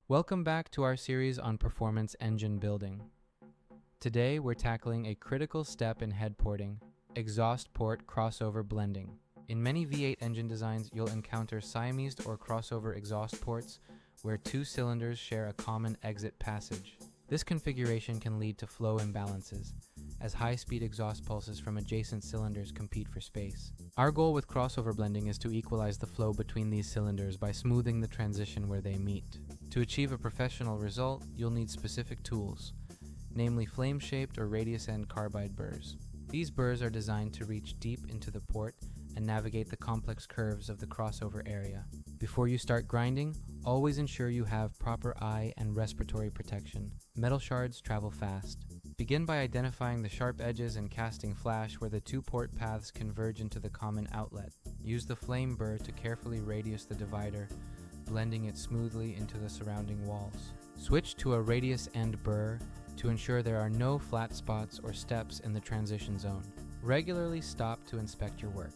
Welcome back to our series on performance engine building. Today we're tackling a critical step in head porting, exhaust port crossover blending. In many V8 engine designs, you'll encounter Siamese or crossover exhaust ports where two cylinders share a common exit passage. This configuration can lead to flow imbalances, as high-speed exhaust pulses from adjacent cylinders compete for space. Our goal with crossover blending is to equalize the flow between these cylinders by smoothing the transition where they meet. To achieve a professional result, you'll need specific tools, namely flame-shaped or radius-end carbide burrs. These burrs are designed to reach deep into the port and navigate the complex curves of the crossover area. Before you start grinding, always ensure you have proper eye and respiratory protection. Metal shards travel fast. Begin by identifying the sharp edges and casting flash where the two port paths converge into the common outlet. Use the flame burr to carefully radius the divider, blending it smoothly into the surrounding walls. Switch to a radius end burr to ensure there are no flat spots or steps in the transition zone. Regularly stop to inspect your work.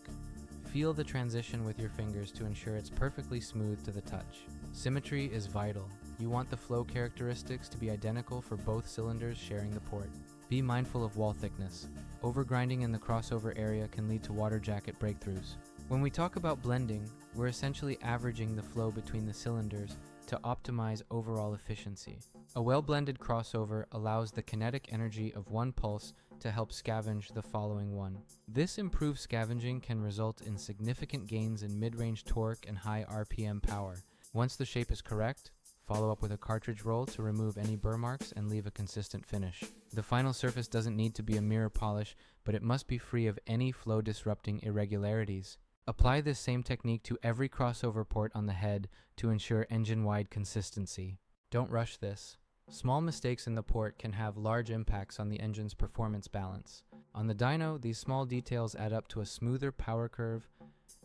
Feel the transition with your fingers to ensure it's perfectly smooth to the touch. Symmetry is vital. You want the flow characteristics to be identical for both cylinders sharing the port. Be mindful of wall thickness. Overgrinding in the crossover area can lead to water jacket breakthroughs. When we talk about blending, we're essentially averaging the flow between the cylinders to optimize overall efficiency. A well-blended crossover allows the kinetic energy of one pulse to help scavenge the following one. This improved scavenging can result in significant gains in mid-range torque and high RPM power. Once the shape is correct, follow up with a cartridge roll to remove any burr marks and leave a consistent finish. The final surface doesn't need to be a mirror polish, but it must be free of any flow-disrupting irregularities. Apply this same technique to every crossover port on the head to ensure engine-wide consistency. Don't rush this. Small mistakes in the port can have large impacts on the engine's performance balance. On the dyno, these small details add up to a smoother power curve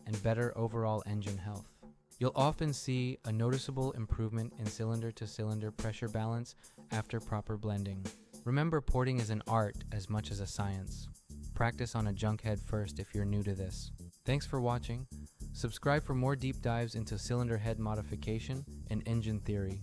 and better overall engine health. You'll often see a noticeable improvement in cylinder-to-cylinder pressure balance after proper blending. Remember, porting is an art as much as a science. Practice on a junk head first if you're new to this. Thanks for watching. Subscribe for more deep dives into cylinder head modification and engine theory.